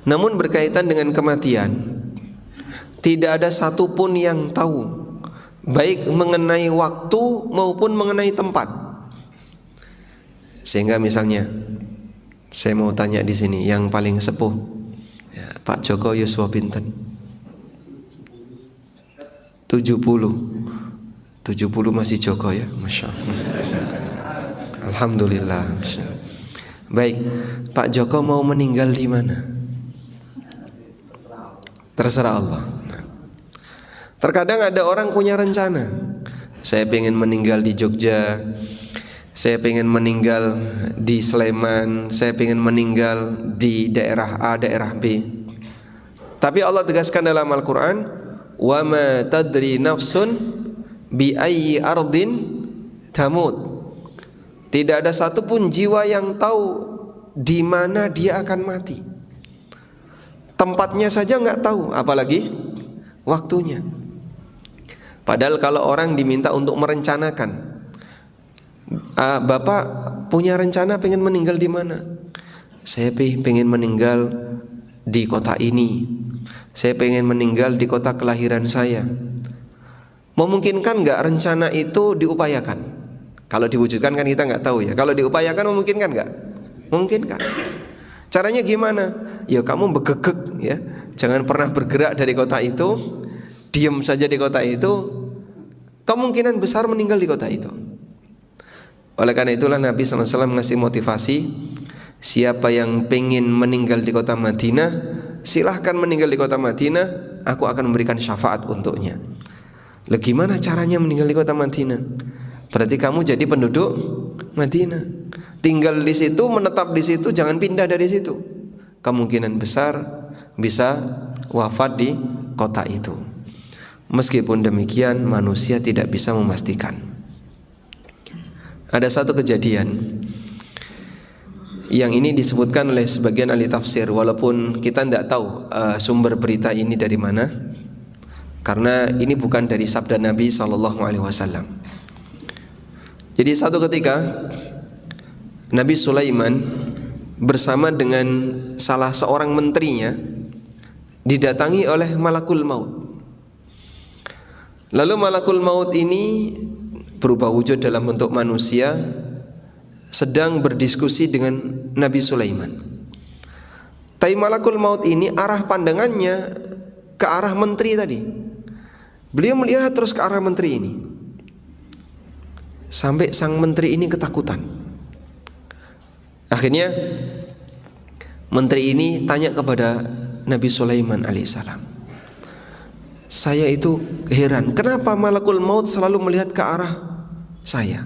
Namun berkaitan dengan kematian, tidak ada satupun yang tahu, baik mengenai waktu maupun mengenai tempat. Sehingga misalnya saya mau tanya di sini yang paling sepuh, ya, Pak Joko yuswa pinten? 70 masih Joko ya, Masya Allah. Alhamdulillah, Masya Allah. Baik, Pak Joko mau meninggal di mana? Terserah Allah. Nah, terkadang ada orang punya rencana, saya pengen meninggal di Jogja, saya pengen meninggal di Sleman, saya pengen meninggal di daerah A, daerah B. Tapi Allah tegaskan dalam Al-Quran, wa ma tadri nafsun bi ayyi ardin tamut. Tidak ada satupun jiwa yang tahu di mana dia akan mati. Tempatnya saja nggak tahu, apalagi waktunya. Padahal kalau orang diminta untuk merencanakan, Bapak punya rencana pengen meninggal di mana? Saya pengen meninggal di kota ini. Saya pengen meninggal di kota kelahiran saya. Memungkinkan nggak rencana itu diupayakan? Kalau diwujudkan kan kita nggak tahu ya. Kalau diupayakan memungkinkan nggak? Memungkinkan. Caranya gimana? Ya kamu begegek ya. Jangan pernah bergerak dari kota itu. Diam saja di kota itu. Kemungkinan besar meninggal di kota itu. Oleh karena itulah Nabi SAW ngasih motivasi, siapa yang pengen meninggal di kota Madinah, silahkan meninggal di kota Madinah, aku akan memberikan syafaat untuknya. Lah gimana caranya meninggal di kota Madinah? Berarti kamu jadi penduduk Madinah, tinggal di situ, menetap di situ, jangan pindah dari situ. Kemungkinan besar bisa wafat di kota itu. Meskipun demikian, manusia tidak bisa memastikan. Ada satu kejadian yang ini disebutkan oleh sebagian ahli tafsir, walaupun kita tidak tahu sumber berita ini dari mana, karena ini bukan dari sabda Nabi SAW. Jadi satu ketika Nabi Sulaiman bersama dengan salah seorang menterinya didatangi oleh malakul maut. Lalu malakul maut ini berubah wujud dalam bentuk manusia, sedang berdiskusi dengan Nabi Sulaiman. Tapi malakul maut ini arah pandangannya ke arah menteri tadi. Beliau melihat terus ke arah menteri ini, sampai sang menteri ini ketakutan. Akhirnya menteri ini tanya kepada Nabi Sulaiman alaihissalam, saya itu heran, kenapa malakul maut selalu melihat ke arah saya?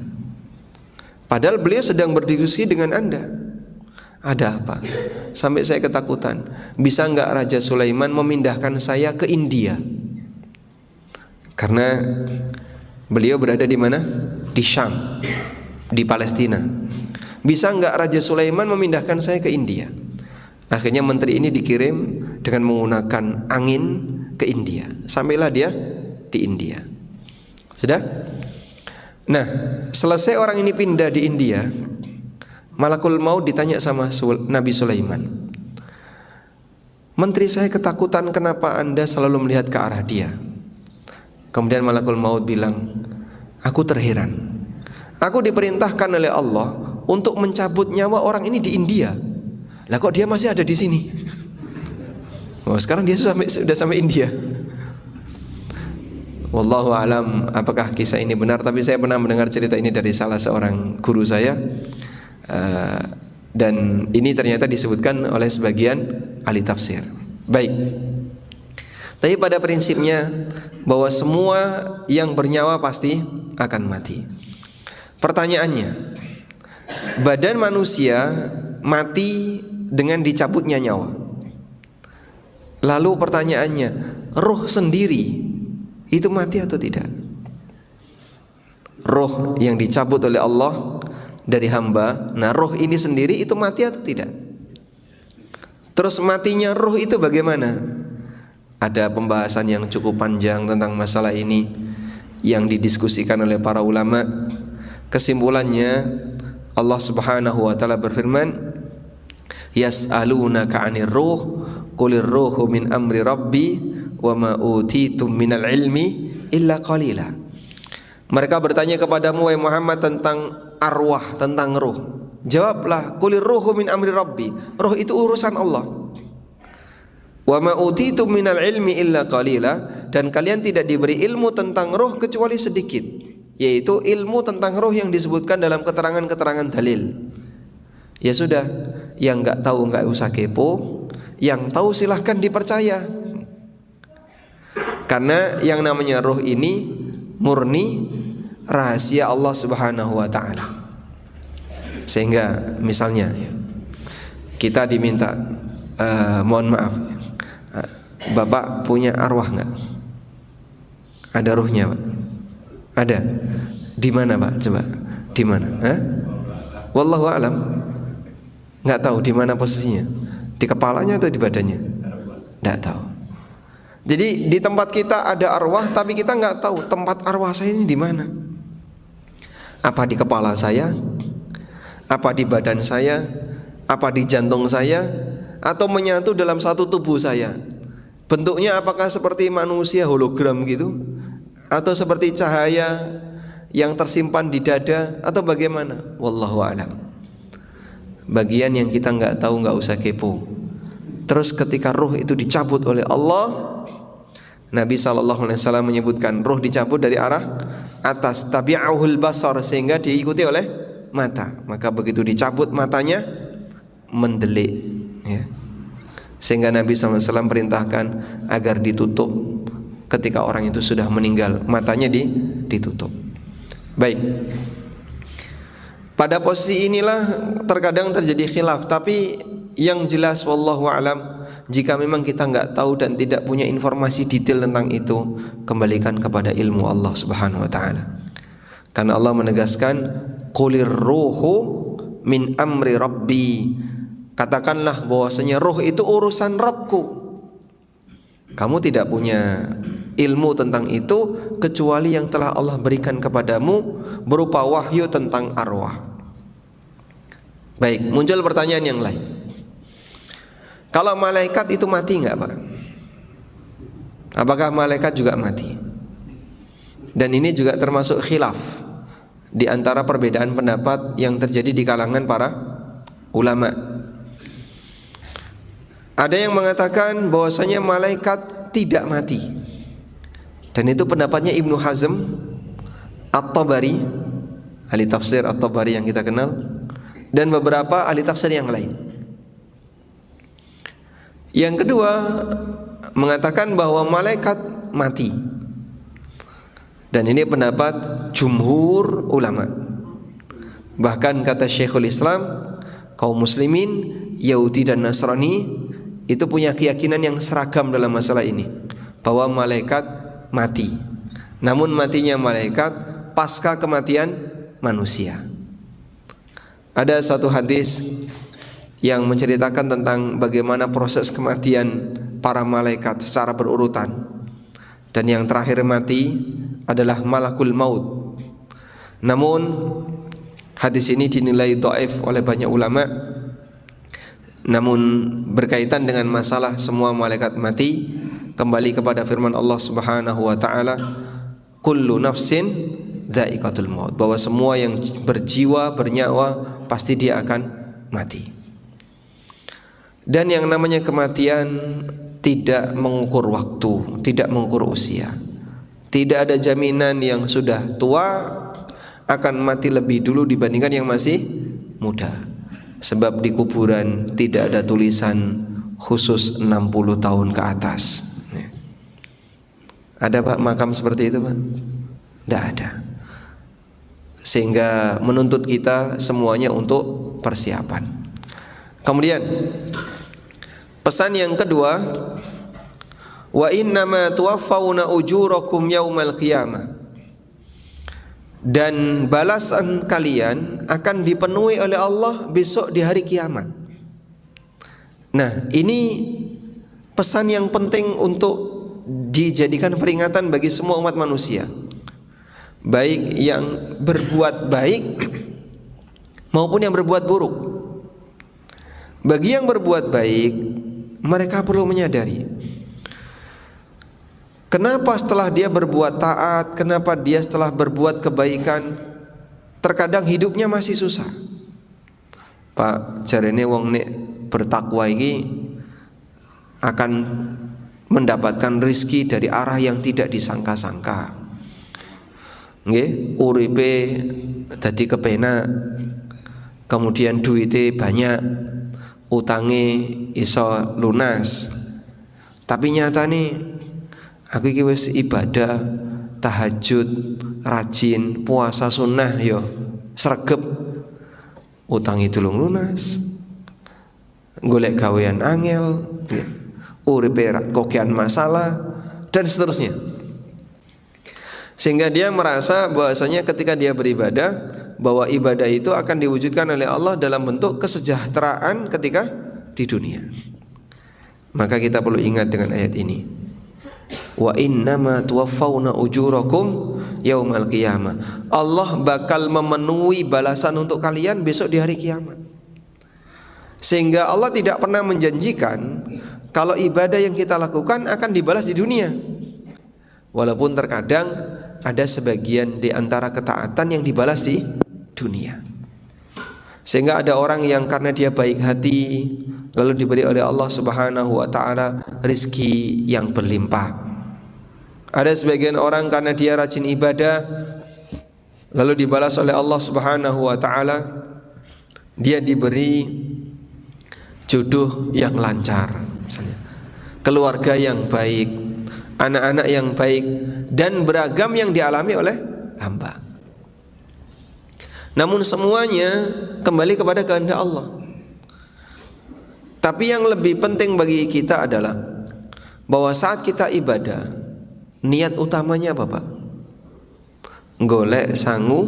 Padahal beliau sedang berdiskusi dengan Anda. Ada apa? Sampai saya ketakutan. Bisa enggak Raja Sulaiman memindahkan saya ke India? Karena beliau berada di mana? Di Syam, di Palestina. Bisa enggak Raja Sulaiman memindahkan saya ke India? Akhirnya menteri ini dikirim dengan menggunakan angin ke India. Sampailah dia di India. Sudah? Nah, selesai orang ini pindah di India, malakul maut ditanya sama Nabi Sulaiman, menteri saya ketakutan, kenapa Anda selalu melihat ke arah dia? Kemudian malakul maut bilang, aku terheran. Aku diperintahkan oleh Allah untuk mencabut nyawa orang ini di India. Lah kok dia masih ada di sini? Oh, sekarang dia sudah sampai India. Wallahu alam apakah kisah ini benar, tapi saya pernah mendengar cerita ini dari salah seorang guru saya, dan ini ternyata disebutkan oleh sebagian ahli tafsir. Baik. Tapi pada prinsipnya bahwa semua yang bernyawa pasti akan mati. Pertanyaannya, badan manusia mati dengan dicabutnya nyawa. Lalu pertanyaannya, roh sendiri itu mati atau tidak? Roh yang dicabut oleh Allah dari hamba, nah roh ini sendiri itu mati atau tidak? Terus matinya roh itu bagaimana? Ada pembahasan yang cukup panjang tentang masalah ini yang didiskusikan oleh para ulama. Kesimpulannya, Allah Subhanahu wa taala berfirman, yas'alunaka 'anir ruh Qulir ruhu min amri rabbi wa ma utitum minal ilmi illa qalila. Mereka bertanya kepadamu wahai Muhammad tentang arwah, tentang ruh. Jawablah, qulir ruhu min amri rabbi. Ruh itu urusan Allah. Wa ma utitum minal ilmi illa qalila, dan kalian tidak diberi ilmu tentang ruh kecuali sedikit, yaitu ilmu tentang ruh yang disebutkan dalam keterangan-keterangan dalil. Ya sudah, yang enggak tahu enggak usah kepo, yang tahu silahkan dipercaya. Karena yang namanya ruh ini murni rahasia Allah Subhanahu wa taala. Sehingga misalnya kita diminta mohon maaf, Bapak punya arwah enggak? Ada ruhnya, Pak? Ada. Di mana, Pak? Coba. Di mana? Wallahu a'lam. Enggak tahu di mana posisinya. Di kepalanya atau di badannya? Enggak tahu. Jadi di tempat kita ada arwah, tapi kita enggak tahu tempat arwah saya ini di mana. Apa di kepala saya? Apa di badan saya? Apa di jantung saya? Atau menyatu dalam satu tubuh saya? Bentuknya apakah seperti manusia hologram gitu? Atau seperti cahaya yang tersimpan di dada? Atau bagaimana? Wallahu a'lam. Bagian yang kita nggak tahu nggak usah kepo. Terus ketika ruh itu dicabut oleh Allah, Nabi SAW menyebutkan ruh dicabut dari arah atas, tabi'ahul basar, sehingga diikuti oleh mata. Maka begitu dicabut matanya mendelik, ya. Sehingga Nabi SAW perintahkan agar ditutup ketika orang itu sudah meninggal, matanya ditutup. Baik. Pada posisi inilah terkadang terjadi khilaf, tapi yang jelas wallahu alam, jika memang kita enggak tahu dan tidak punya informasi detail tentang itu, kembalikan kepada ilmu Allah Subhanahu wa taala. Karena Allah menegaskan qulir ruhu min amri rabbi. Katakanlah bahwasanya roh itu urusan Rabbku. Kamu tidak punya ilmu tentang itu kecuali yang telah Allah berikan kepadamu berupa wahyu tentang arwah. Baik, muncul pertanyaan yang lain. Kalau malaikat itu mati enggak, Pak? Apakah malaikat juga mati? Dan ini juga termasuk khilaf di antara perbedaan pendapat yang terjadi di kalangan para ulama. Ada yang mengatakan bahwasanya malaikat tidak mati, dan itu pendapatnya Ibnu Hazm, At-Tabari, ahli tafsir At-Tabari yang kita kenal, dan beberapa ahli tafsir yang lain. Yang kedua mengatakan bahwa malaikat mati, dan ini pendapat jumhur ulama. Bahkan kata Syekhul Islam, kaum muslimin Yahudi dan Nasrani itu punya keyakinan yang seragam dalam masalah ini, bahwa malaikat mati. Namun matinya malaikat pasca kematian manusia. Ada satu hadis yang menceritakan tentang bagaimana proses kematian para malaikat secara berurutan. Dan yang terakhir mati adalah malakul maut. Namun hadis ini dinilai dhaif oleh banyak ulama. Namun berkaitan dengan masalah semua malaikat mati, kembali kepada firman Allah Subhanahu wa taala, kullu nafsin dha'iqatul maut, bahwa semua yang berjiwa, bernyawa pasti dia akan mati. Dan yang namanya kematian tidak mengukur waktu, tidak mengukur usia. Tidak ada jaminan yang sudah tua akan mati lebih dulu dibandingkan yang masih muda. Sebab di kuburan tidak ada tulisan khusus 60 tahun ke atas. Ada, Pak, makam seperti itu, Pak? Tidak ada. Sehingga menuntut kita semuanya untuk persiapan. Kemudian pesan yang kedua, wa innama tuwaffawna ujurakum yaumal qiyamah, dan balasan kalian akan dipenuhi oleh Allah besok di hari kiamat. Nah, ini pesan yang penting untuk dijadikan peringatan bagi semua umat manusia, baik yang berbuat baik maupun yang berbuat buruk. Bagi yang berbuat baik, mereka perlu menyadari kenapa setelah dia berbuat taat, kenapa dia setelah berbuat kebaikan terkadang hidupnya masih susah. Pak, jarene wong nek bertakwa iki akan mendapatkan rizki dari arah yang tidak disangka-sangka. Nggih, uripe dadi kepenak, kemudian duite banyak, utange iso lunas. Tapi nyatane aku iki wis ibadah, tahajud, rajin, puasa sunnah yo sregep, utang itu lunas, golek gawean angel, uripe kokian masalah dan seterusnya. Sehingga dia merasa bahwasanya ketika dia beribadah, bahwa ibadah itu akan diwujudkan oleh Allah dalam bentuk kesejahteraan ketika di dunia. Maka kita perlu ingat dengan ayat ini. Wa innama tuwaffawna ujurakum yaumal qiyamah. Allah bakal memenuhi balasan untuk kalian besok di hari kiamat. Sehingga Allah tidak pernah menjanjikan kalau ibadah yang kita lakukan akan dibalas di dunia. Walaupun terkadang ada sebagian di antara ketaatan yang dibalas di dunia. Sehingga ada orang yang karena dia baik hati lalu diberi oleh Allah Subhanahu wa taala rizki yang berlimpah. Ada sebagian orang karena dia rajin ibadah lalu dibalas oleh Allah Subhanahu wa taala, dia diberi jodoh yang lancar, misalnya keluarga yang baik, anak-anak yang baik, dan beragam yang dialami oleh hamba. Namun semuanya kembali kepada kehendak Allah. Tapi yang lebih penting bagi kita adalah bahwa saat kita ibadah, niat utamanya apa, Pak? Golek sangu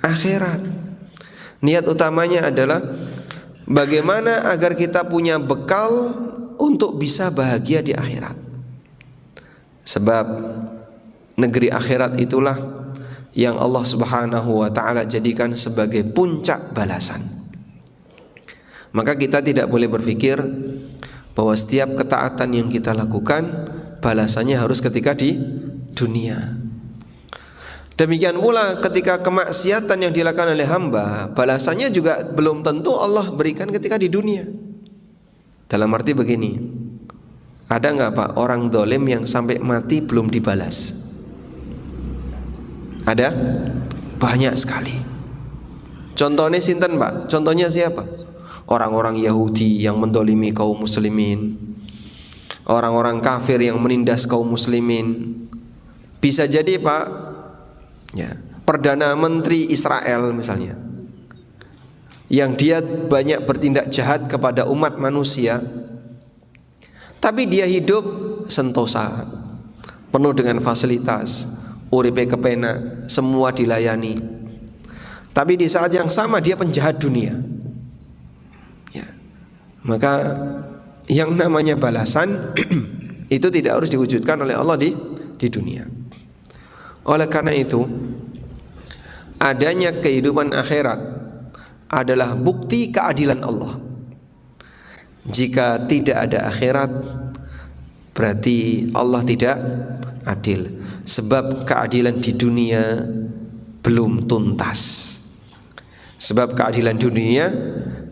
akhirat. Niat utamanya adalah bagaimana agar kita punya bekal untuk bisa bahagia di akhirat. Sebab negeri akhirat itulah yang Allah Subhanahu wa taala jadikan sebagai puncak balasan. Maka kita tidak boleh berpikir bahwa setiap ketaatan yang kita lakukan balasannya harus ketika di dunia. Demikian pula ketika kemaksiatan yang dilakukan oleh hamba, balasannya juga belum tentu Allah berikan ketika di dunia. Dalam arti begini, ada nggak Pak orang zalim yang sampai mati belum dibalas? Ada? Banyak sekali. Contohnya sinten Pak? Contohnya siapa? Orang-orang Yahudi yang mendolimi kaum muslimin, orang-orang kafir yang menindas kaum muslimin. Bisa jadi Pak, ya, Perdana Menteri Israel misalnya, yang dia banyak bertindak jahat kepada umat manusia, tapi dia hidup sentosa, penuh dengan fasilitas, uripe kepenak, semua dilayani. Tapi di saat yang sama dia penjahat dunia. Ya. Maka yang namanya balasan itu tidak harus diwujudkan oleh Allah di dunia. Oleh karena itu, adanya kehidupan akhirat adalah bukti keadilan Allah. Jika tidak ada akhirat, berarti Allah tidak adil. Sebab keadilan di dunia belum tuntas. Sebab keadilan dunia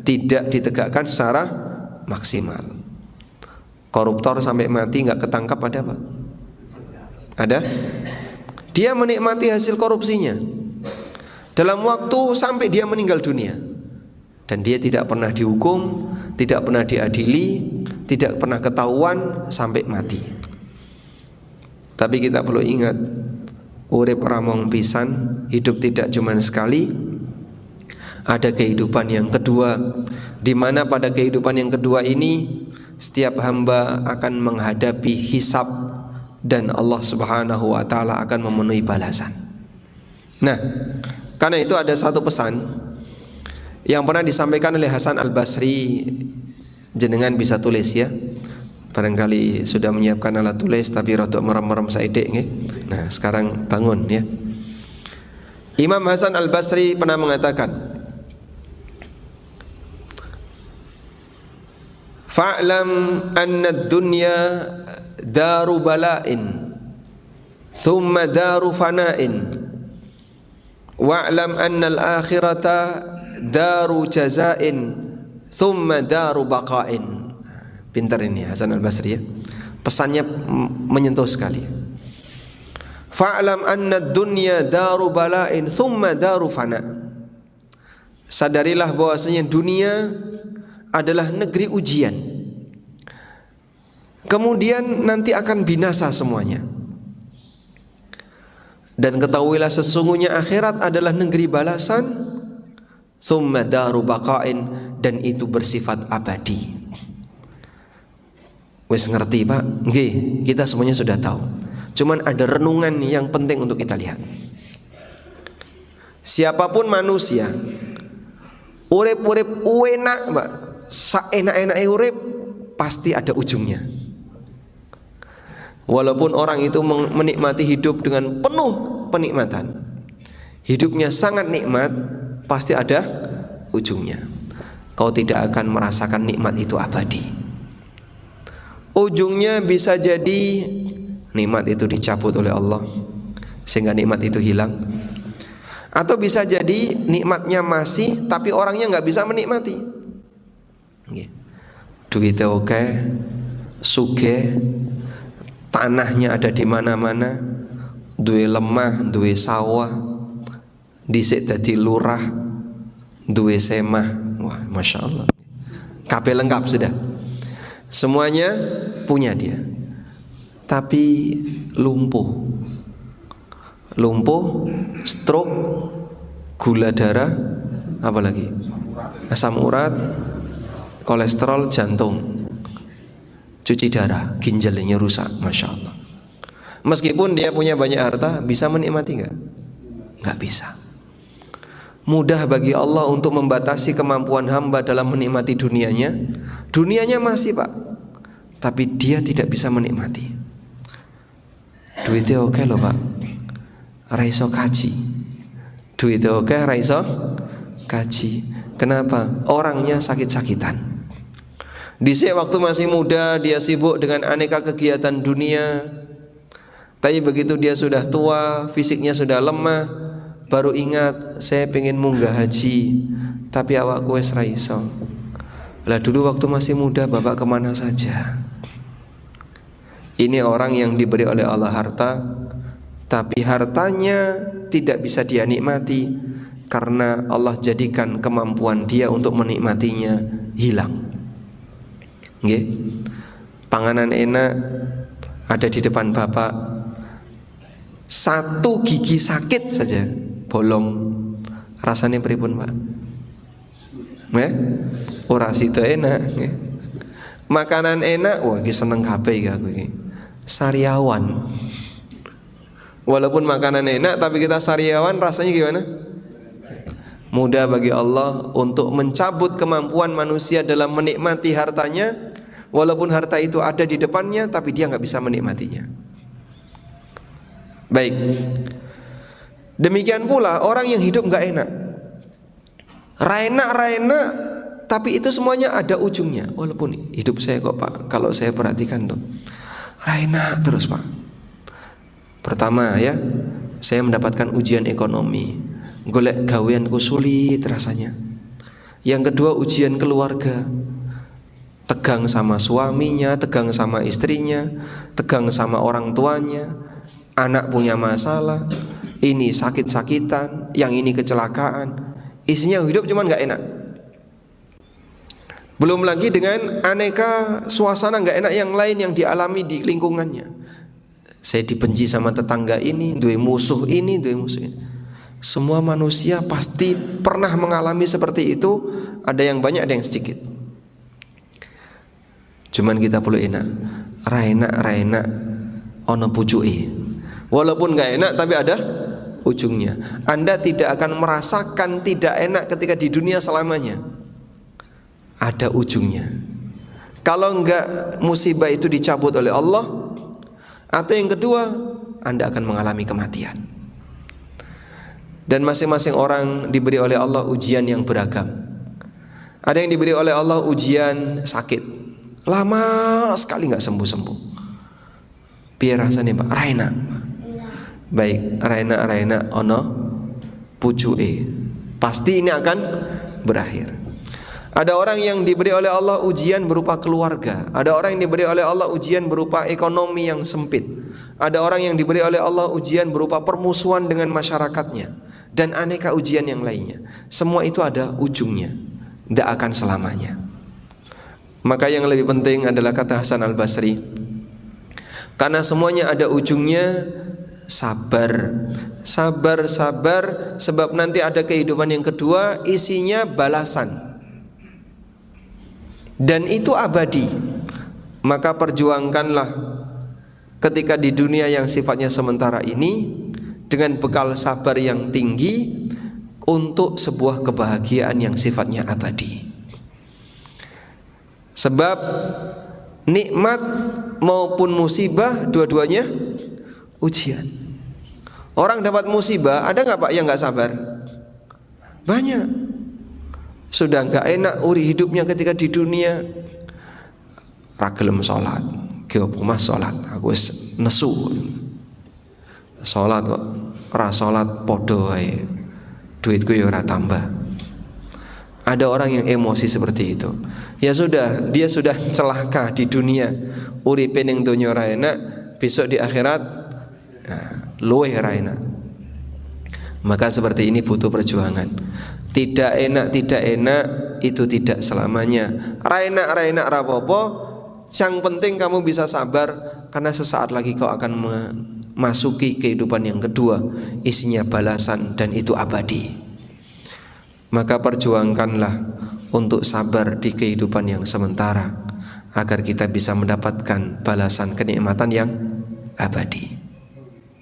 tidak ditegakkan secara maksimal. Koruptor sampai mati nggak ketangkap ada Pak? Ada? Dia menikmati hasil korupsinya dalam waktu sampai dia meninggal dunia, dan dia tidak pernah dihukum, tidak pernah diadili, tidak pernah ketahuan sampai mati. Tapi kita perlu ingat, urip ramong pisan, hidup tidak cuma sekali. Ada kehidupan yang kedua, di mana pada kehidupan yang kedua ini setiap hamba akan menghadapi hisab dan Allah Subhanahu wa taala akan memenuhi balasan. Nah, karena itu ada satu pesan yang pernah disampaikan oleh Hasan Al-Basri, jenengan bisa tulis ya. Barangkali sudah menyiapkan alat tulis tapi rodok merem-merem saidek nggih. Nah, sekarang bangun ya. Imam Hasan Al-Basri pernah mengatakan, Fa'lam anna ad-dunya daru bala'in thumma daru fana'in wa'lam anna al-akhirata daru jaza'in thumma daru baqa'in. Pintar ini Hasan al-Basri ya. Pesannya menyentuh sekali. Fa'lam anna ad-dunya daru bala'in thumma daru fana'. Sadarilah bahwasanya dunia adalah negeri ujian. Kemudian nanti akan binasa semuanya. Dan ketahuilah sesungguhnya akhirat adalah negeri balasan, tsumma daru baqain, dan itu bersifat abadi. Wes ngerti Pak? Nggih, kita semuanya sudah tahu. Cuman ada renungan yang penting untuk kita lihat. Siapapun manusia, urip-urip enak, Pak. Saenak-enake urip pasti ada ujungnya. Walaupun orang itu menikmati hidup dengan penuh penikmatan, hidupnya sangat nikmat, pasti ada ujungnya. Kau tidak akan merasakan nikmat itu abadi. Ujungnya bisa jadi nikmat itu dicabut oleh Allah sehingga nikmat itu hilang. Atau bisa jadi nikmatnya masih, tapi orangnya nggak bisa menikmati. Duitnya oke, sugih, tanahnya ada di mana-mana, duwe lemah, duwe sawah, dhisik dadi lurah, duwe semah. Wah, masya Allah, kabeh lengkap sudah, semuanya punya dia. Tapi lumpuh, stroke, gula darah, apalagi asam urat, kolesterol, jantung, cuci darah, ginjalnya rusak, masya Allah. Meskipun dia punya banyak harta, bisa menikmati nggak? Nggak bisa. Mudah bagi Allah untuk membatasi kemampuan hamba dalam menikmati dunianya. Dunianya masih Pak, tapi dia tidak bisa menikmati. Duitnya oke loh Pak, raiso kaji. Duitnya oke, raiso kaji. Kenapa? Orangnya sakit-sakitan. Dhisik waktu masih muda dia sibuk dengan aneka kegiatan dunia. Tapi begitu dia sudah tua, fisiknya sudah lemah, baru ingat saya pengen munggah haji, tapi awakku wis ra iso. Lah dulu waktu masih muda Bapak kemana saja? Ini orang yang diberi oleh Allah harta, tapi hartanya tidak bisa dia nikmati karena Allah jadikan kemampuan dia untuk menikmatinya hilang. Nggih. Panganan enak ada di depan Bapak, satu gigi sakit saja bolong, rasanya pripun Pak? Ora sida enak. Makanan enak, wah iki seneng kabeh iki aku iki. Sariawan. Walaupun makanan enak tapi kita sariawan, rasanya gimana? Mudah bagi Allah untuk mencabut kemampuan manusia dalam menikmati hartanya. Walaupun harta itu ada di depannya, tapi dia nggak bisa menikmatinya. Baik. Demikian pula orang yang hidup nggak enak. Enak, tapi itu semuanya ada ujungnya. Walaupun hidup saya kok Pak, kalau saya perhatikan tuh, enak terus Pak. Pertama ya, saya mendapatkan ujian ekonomi, golek gaweanku sulit rasanya. Yang kedua ujian keluarga, tegang sama suaminya, tegang sama istrinya, tegang sama orang tuanya, anak punya masalah, ini sakit-sakitan, yang ini kecelakaan, isinya hidup cuman gak enak. Belum lagi dengan aneka suasana gak enak yang lain yang dialami di lingkungannya. Saya dibenci sama tetangga ini, duwe musuh ini, duwe musuh ini. Semua manusia pasti pernah mengalami seperti itu. Ada yang banyak, ada yang sedikit. Cuman kita perlu enak. Enak ono pucuke. Walaupun gak enak tapi ada ujungnya. Anda tidak akan merasakan tidak enak ketika di dunia selamanya. Ada ujungnya. Kalau enggak musibah itu dicabut oleh Allah, atau yang kedua, Anda akan mengalami kematian. Dan masing-masing orang diberi oleh Allah ujian yang beragam. Ada yang diberi oleh Allah ujian sakit, lama sekali nggak sembuh-sembuh. Piye rasane Pak? Raina. Baik, raina ono pucuke. Pasti ini akan berakhir. Ada orang yang diberi oleh Allah ujian berupa keluarga. Ada orang yang diberi oleh Allah ujian berupa ekonomi yang sempit. Ada orang yang diberi oleh Allah ujian berupa permusuhan dengan masyarakatnya, dan aneka ujian yang lainnya. Semua itu ada ujungnya, tidak akan selamanya. Maka yang lebih penting adalah kata Hasan Al-Basri, karena semuanya ada ujungnya, sabar. Sabar, sebab nanti ada kehidupan yang kedua, isinya balasan. Dan itu abadi. Maka perjuangkanlah ketika di dunia yang sifatnya sementara ini dengan bekal sabar yang tinggi untuk sebuah kebahagiaan yang sifatnya abadi. Sebab nikmat maupun musibah dua-duanya ujian. Orang dapat musibah, ada nggak Pak yang nggak sabar? Banyak. Sudah nggak enak uri hidupnya ketika di dunia, ragelem sholat, mas sholat, aku nesu sholat kok, sholat podo ae, duitku ya ora tambah. Ada orang yang emosi seperti itu. Ya sudah, dia sudah celaka di dunia, uripe ning donya ora enak, besok di akhirat luwih ora enak. Maka seperti ini butuh perjuangan. Tidak enak itu tidak selamanya. Ra enak rapopo, yang penting kamu bisa sabar, karena sesaat lagi kau akan memasuki kehidupan yang kedua, isinya balasan dan itu abadi. Maka perjuangkanlah untuk sabar di kehidupan yang sementara, agar kita bisa mendapatkan balasan kenikmatan yang abadi.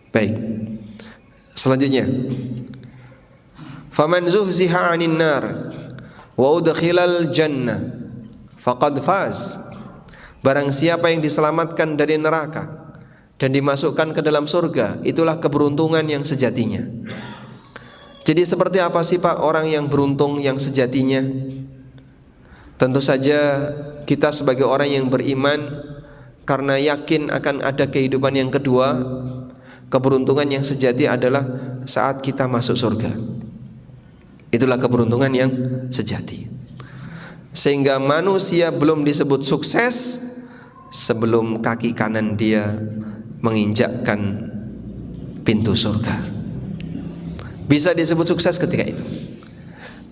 Baik, selanjutnya, faman zuhziha 'anil nar wa udkhilal jannah faqad faz. Barang siapa yang diselamatkan dari neraka dan dimasukkan ke dalam surga, itulah keberuntungan yang sejatinya. Jadi seperti apa sih Pak orang yang beruntung yang sejatinya? Tentu saja kita sebagai orang yang beriman, karena yakin akan ada kehidupan yang kedua, keberuntungan yang sejati adalah saat kita masuk surga. Itulah keberuntungan yang sejati. Sehingga manusia belum disebut sukses sebelum kaki kanan dia menginjakkan pintu surga. Bisa disebut sukses ketika itu.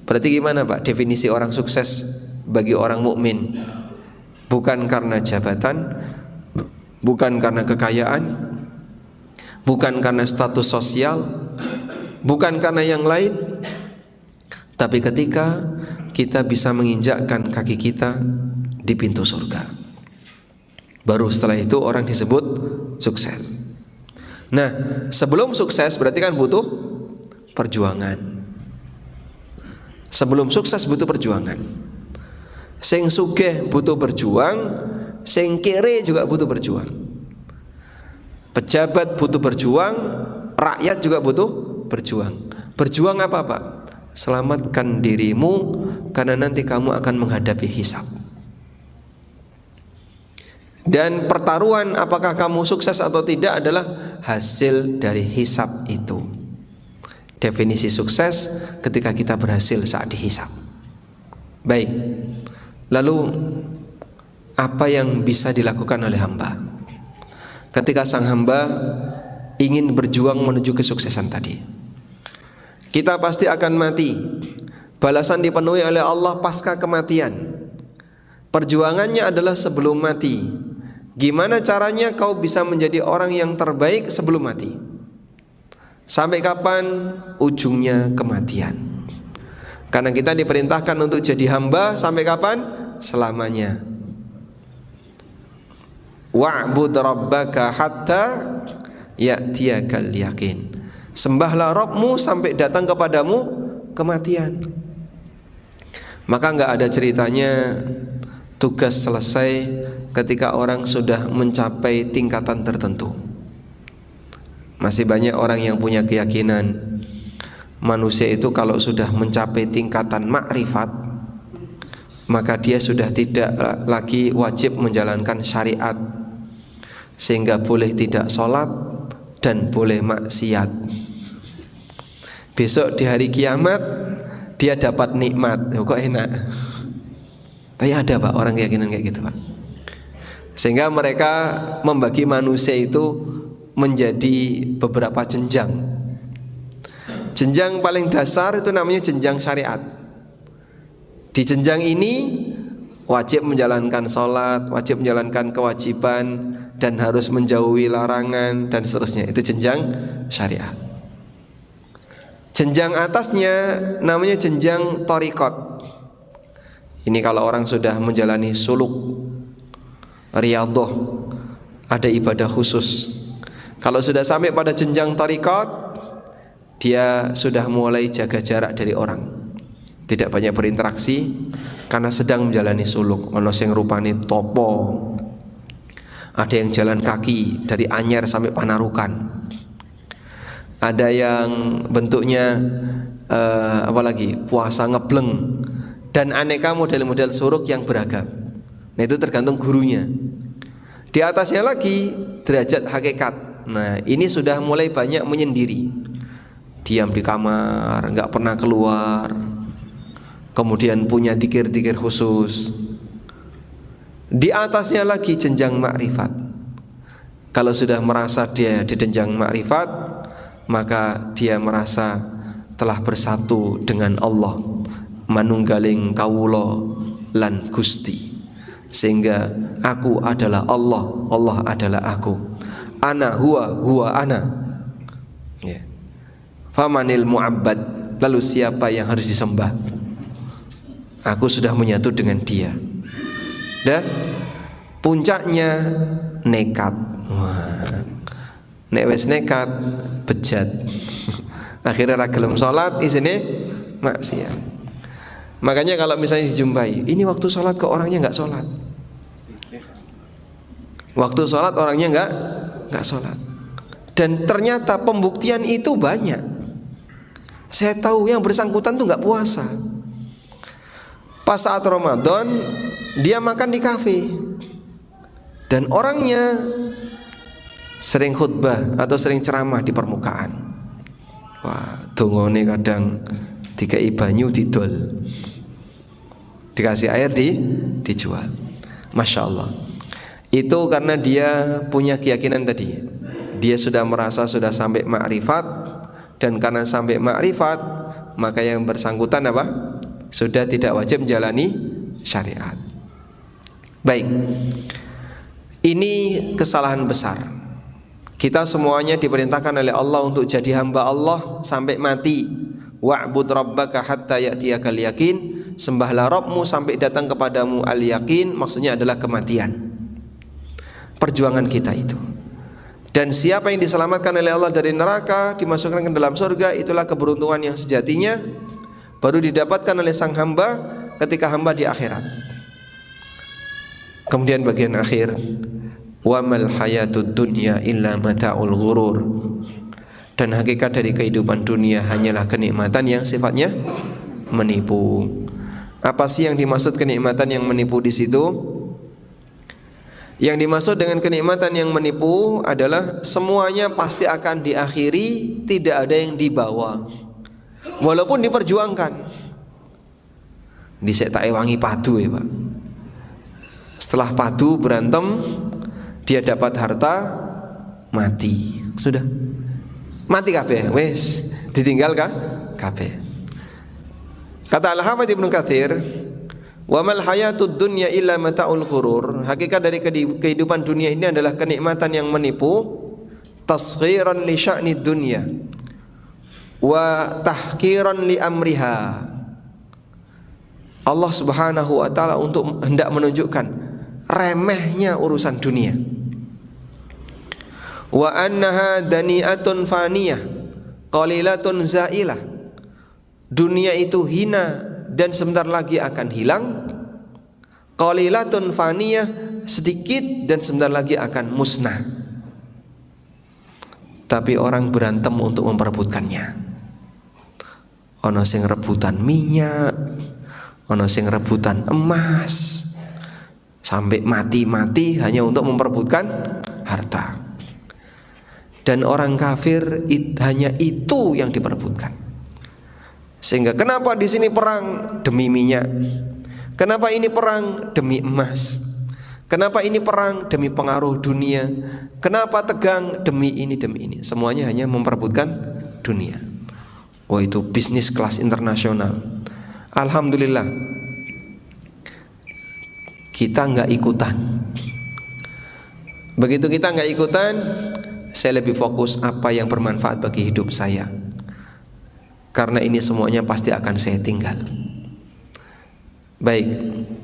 Berarti gimana Pak definisi orang sukses bagi orang mukmin? Bukan karena jabatan, bukan karena kekayaan, bukan karena status sosial, bukan karena yang lain, tapi ketika kita bisa menginjakkan kaki kita di pintu surga, baru setelah itu orang disebut sukses. Nah, sebelum sukses berarti kan butuh perjuangan. Sebelum sukses butuh perjuangan. Sing sugih butuh berjuang, sing kere juga butuh berjuang. Pejabat butuh berjuang, rakyat juga butuh berjuang. Berjuang apa Pak? Selamatkan dirimu, karena nanti kamu akan menghadapi hisab. Dan pertaruhan apakah kamu sukses atau tidak adalah hasil dari hisab itu. Definisi sukses ketika kita berhasil saat dihisab. Baik, lalu apa yang bisa dilakukan oleh hamba ketika sang hamba ingin berjuang menuju kesuksesan tadi? Kita pasti akan mati. Balasan dipenuhi oleh Allah pasca kematian. Perjuangannya adalah sebelum mati. Gimana caranya kau bisa menjadi orang yang terbaik sebelum mati? Sampai kapan? Ujungnya kematian. Karena kita diperintahkan untuk jadi hamba sampai kapan? Selamanya. Wa'bud rabbaka hatta ya'tiyakal yakin. Sembahlah Rabbmu sampai datang kepadamu kematian. Maka enggak ada ceritanya tugas selesai ketika orang sudah mencapai tingkatan tertentu. Masih banyak orang yang punya keyakinan manusia itu kalau sudah mencapai tingkatan makrifat, maka dia sudah tidak lagi wajib menjalankan syariat, sehingga boleh tidak sholat dan boleh maksiat. Besok di hari kiamat dia dapat nikmat. Kok enak? Tapi ada Pak orang keyakinan kayak gitu Pak. Sehingga mereka membagi manusia itu menjadi beberapa jenjang. Jenjang paling dasar itu namanya jenjang syariat. Di jenjang ini wajib menjalankan sholat, wajib menjalankan kewajiban, dan harus menjauhi larangan dan seterusnya. Itu jenjang syariat. Jenjang atasnya namanya jenjang thariqat. Ini kalau orang sudah menjalani suluk, riyadhah, ada ibadah khusus. Kalau sudah sampai pada jenjang thariqat, dia sudah mulai jaga jarak dari orang, tidak banyak berinteraksi karena sedang menjalani suluk. Ono sing rupane topo, ada yang jalan kaki dari Anyer sampai Panarukan, ada yang bentuknya apalagi puasa ngebleng, dan aneka model-model suluk yang beragam. Nah itu tergantung gurunya. Di atasnya lagi derajat hakikat. Nah ini sudah mulai banyak menyendiri, diam di kamar, nggak pernah keluar, kemudian punya dzikir-dzikir khusus. Di atasnya lagi jenjang makrifat. Kalau sudah merasa dia di jenjang makrifat, maka dia merasa telah bersatu dengan Allah, manunggaling kawula lan Gusti, sehingga aku adalah Allah, Allah adalah aku, ana huwa ana. Ya. Famanil mu'abbad, lalu siapa yang harus disembah? Aku sudah menyatu dengan dia. Dan puncaknya nekat. Wah. Nek wis nekat bejat. Akhirnya ra gelem salat, isine maksiat. Makanya kalau misalnya dijumpai, ini waktu salat kok orangnya enggak salat. Waktu salat orangnya enggak salat. Dan ternyata pembuktian itu banyak. Saya tahu yang bersangkutan tuh enggak puasa. Pas saat Ramadan dia makan di kafe, dan orangnya sering khutbah atau sering ceramah di permukaan. Wah, dongone kadang dikai banyu didol, dikasih air dijual. Masya Allah. Itu karena dia punya keyakinan tadi. Dia sudah merasa sudah sampai makrifat, dan karena sampai makrifat maka yang bersangkutan apa? Sudah tidak wajib menjalani syariat. Baik, ini kesalahan besar. Kita semuanya diperintahkan oleh Allah untuk jadi hamba Allah sampai mati. Wa'bud rabbaka hatta ya'tiyakal yaqin. Sembahlah Rabbmu sampai datang kepadamu al-yaqin, maksudnya adalah kematian. Perjuangan kita itu. Dan siapa yang diselamatkan oleh Allah dari neraka, dimasukkan ke dalam surga, itulah keberuntungan yang sejatinya, baru didapatkan oleh sang hamba ketika hamba di akhirat. Kemudian bagian akhir, wa mal hayatud dunya illa mata'ul ghurur. Dan hakikat dari kehidupan dunia hanyalah kenikmatan yang sifatnya menipu. Apa sih yang dimaksud kenikmatan yang menipu di situ? Yang dimaksud dengan kenikmatan yang menipu adalah semuanya pasti akan diakhiri, tidak ada yang dibawa. Walaupun diperjuangkan. Dhisik tak ewangi padu ya, Pak. Setelah padu berantem, dia dapat harta, mati. Sudah. Mati kabeh, wis ditinggal kabeh. Kata Al-Hafidz Ibnu Katsir, wa mal hayatud dunya illa mata'ul ghurur. Hakikat dari kehidupan dunia ini adalah kenikmatan yang menipu, tasghiran li sya'nid dunya wa tahkiran li amriha. Allah Subhanahu wa taala untuk hendak menunjukkan remehnya urusan dunia. Wa annaha dani'atun faniyah qalilatun zailah. Dunia itu hina dan sebentar lagi akan hilang. Qalilatun faniyah, sedikit dan sebentar lagi akan musnah. Tapi orang berantem untuk memperebutkannya. Ono sing rebutan minyak, Ono sing rebutan emas sampai mati-mati hanya untuk memperebutkan harta. Dan orang kafir hanya itu yang diperebutkan. Sehingga kenapa di sini perang demi minyak? Kenapa ini perang demi emas? Kenapa ini perang demi pengaruh dunia? Kenapa tegang demi ini demi ini? Semuanya hanya memperebutkan dunia. Wah, itu bisnis kelas internasional. Alhamdulillah kita nggak ikutan. Begitu kita nggak ikutan, saya lebih fokus apa yang bermanfaat bagi hidup saya. Karena ini semuanya pasti akan saya tinggal. Baik,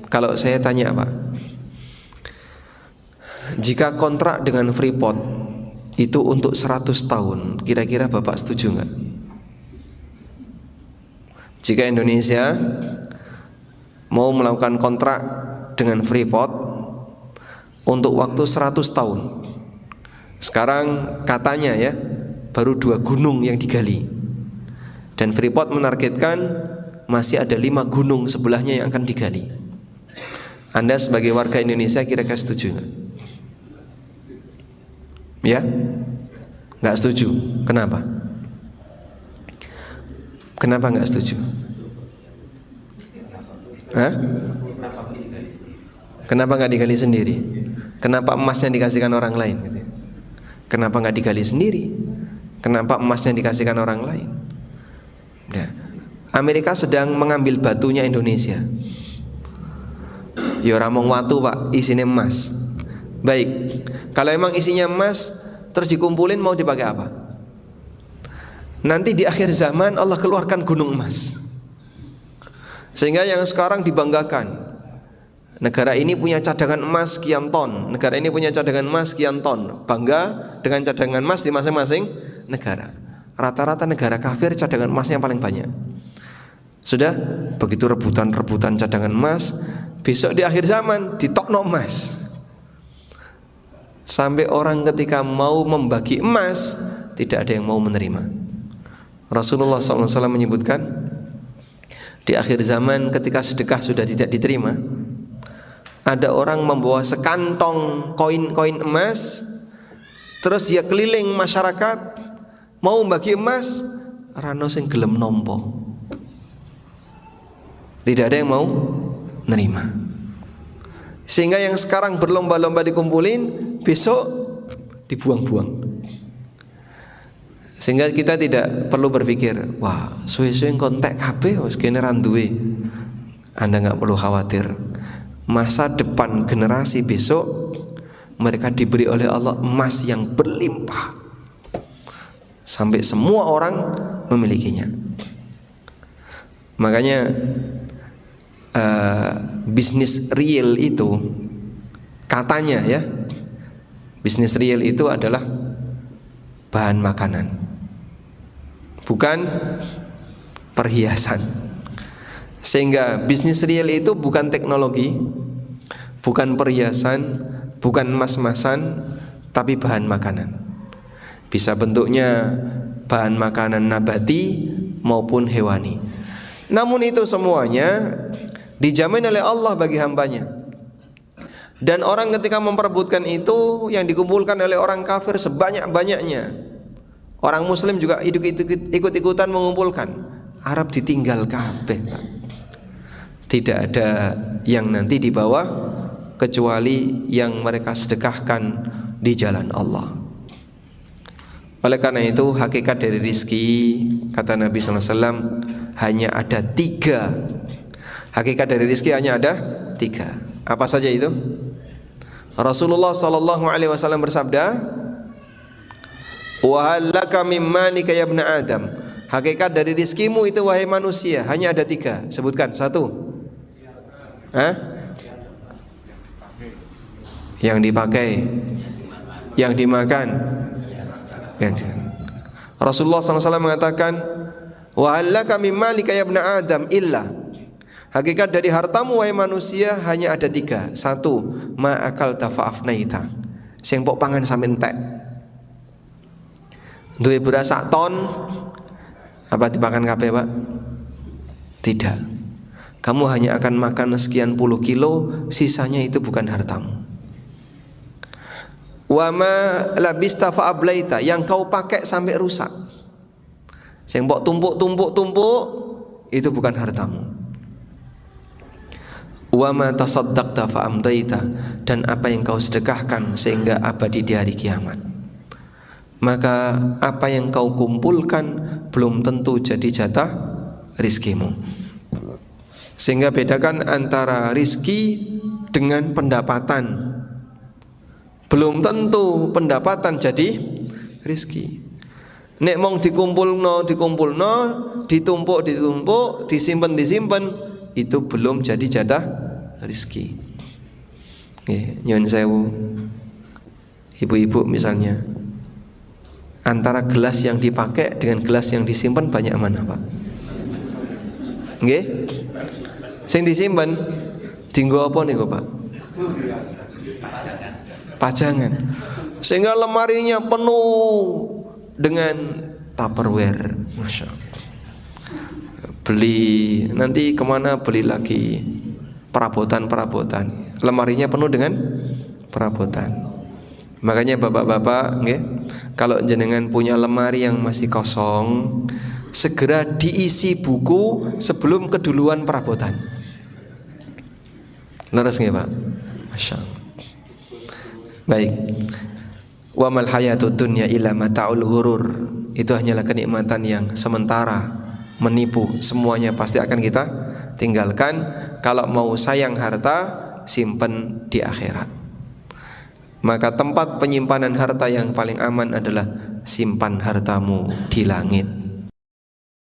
kalau saya tanya Pak, jika kontrak dengan Freeport itu untuk 100 tahun, kira-kira Bapak setuju nggak? Jika Indonesia mau melakukan kontrak dengan Freeport untuk waktu 100 tahun, sekarang katanya ya baru 2 gunung yang digali, dan Freeport menargetkan masih ada 5 gunung sebelahnya yang akan digali. Anda sebagai warga Indonesia kira-kira setuju nggak? Ya? Nggak setuju. Kenapa? Kenapa nggak setuju? Hah? Kenapa nggak digali sendiri? Kenapa emasnya dikasihkan orang lain? Kenapa nggak digali sendiri? Kenapa emasnya dikasihkan orang lain? Nah, Amerika sedang mengambil batunya Indonesia. Ya ramong watu Pak, isinya emas. Baik, kalau emang isinya emas terus dikumpulin mau dipakai apa? Nanti di akhir zaman Allah keluarkan gunung emas. Sehingga yang sekarang dibanggakan, negara ini punya cadangan emas sekian ton, negara ini punya cadangan emas sekian ton. Bangga dengan cadangan emas di masing-masing negara. Rata-rata negara kafir cadangan emasnya paling banyak. Sudah begitu rebutan-rebutan cadangan emas, besok di akhir zaman ditokno emas. Sampai orang ketika mau membagi emas tidak ada yang mau menerima. Rasulullah SAW menyebutkan di akhir zaman ketika sedekah sudah tidak diterima, ada orang membawa sekantong koin-koin emas, terus dia keliling masyarakat mau membagi emas, rano sing gelem nompo. Tidak ada yang mau nerima. Sehingga yang sekarang berlomba-lomba dikumpulin, besok dibuang-buang. Sehingga kita tidak perlu berpikir, wah, suwe-suwe kontak kabeh wis kene ra duwe. Anda enggak perlu khawatir. Masa depan generasi besok mereka diberi oleh Allah emas yang berlimpah. Sampai semua orang memilikinya. Makanya bisnis real itu katanya ya, bisnis real itu adalah bahan makanan, bukan perhiasan. Sehingga bisnis real itu bukan teknologi, bukan perhiasan, bukan emas-emasan, tapi bahan makanan. Bisa bentuknya bahan makanan nabati maupun hewani. Namun itu semuanya dijamin oleh Allah bagi hambanya. Dan orang ketika memperebutkan itu yang dikumpulkan oleh orang kafir sebanyak-banyaknya, orang muslim juga ikut-ikutan mengumpulkan. Arab ditinggal kabeh, Pak. Tidak ada yang nanti dibawa kecuali yang mereka sedekahkan di jalan Allah. Oleh karena itu hakikat dari rizki, kata Nabi SAW, hanya ada 3. Hakikat dari rizki hanya ada 3. Apa saja itu? Rasulullah SAW bersabda, wa halaka mimmanika ya ibna Adam. Hakikat dari rizkimu itu wahai manusia hanya ada 3. Sebutkan 1. Yang dipakai, yang dimakan. Rasulullah SAW mengatakan, wa halaka mimmalika ya ibna Adam illa. Hakikat dari hartamu wahai manusia hanya ada 3. 1. Ma akalta fa'afnaita. Sing pok pangan sampe entek. Duwe beras sak ton, apa dimakan kabeh, Pak? Tidak. Kamu hanya akan makan sekian puluh kilo, sisanya itu bukan hartamu. Wa ma labista fa ablaita, yang kau pakai sampai rusak, sing mbok tumpuk itu bukan hartamu. Wa ma tasaddaqta fa amdaita, dan apa yang kau sedekahkan sehingga abadi di hari kiamat. Maka apa yang kau kumpulkan belum tentu jadi jatah rizkimu. Sehingga bedakan antara rizki dengan pendapatan. Belum tentu pendapatan jadi rizki. Nek mong dikumpulno, ditumpuk, disimpan, itu belum jadi jatah rizki. Nyuwun sewu, ibu-ibu misalnya, antara gelas yang dipakai dengan gelas yang disimpan banyak mana, Pak? Nggih? Sing disimpan dienggo apa niku, Pak? Pajangan. Sehingga lemarinya penuh dengan Tupperware. Masya Allah. Beli, nanti kemana beli lagi perabotan. Lemarinya penuh dengan perabotan. Makanya bapak-bapak, nggih, kalau jenengan punya lemari yang masih kosong, segera diisi buku sebelum keduluan perabotan. Leres nggih, Pak? Masya Allah. Baik. Wa mal hayatud dunya illa mata'ul ghurur. Itu hanyalah kenikmatan yang sementara, menipu. Semuanya pasti akan kita tinggalkan. Kalau mau sayang harta, simpen di akhirat. Maka tempat penyimpanan harta yang paling aman adalah simpan hartamu di langit.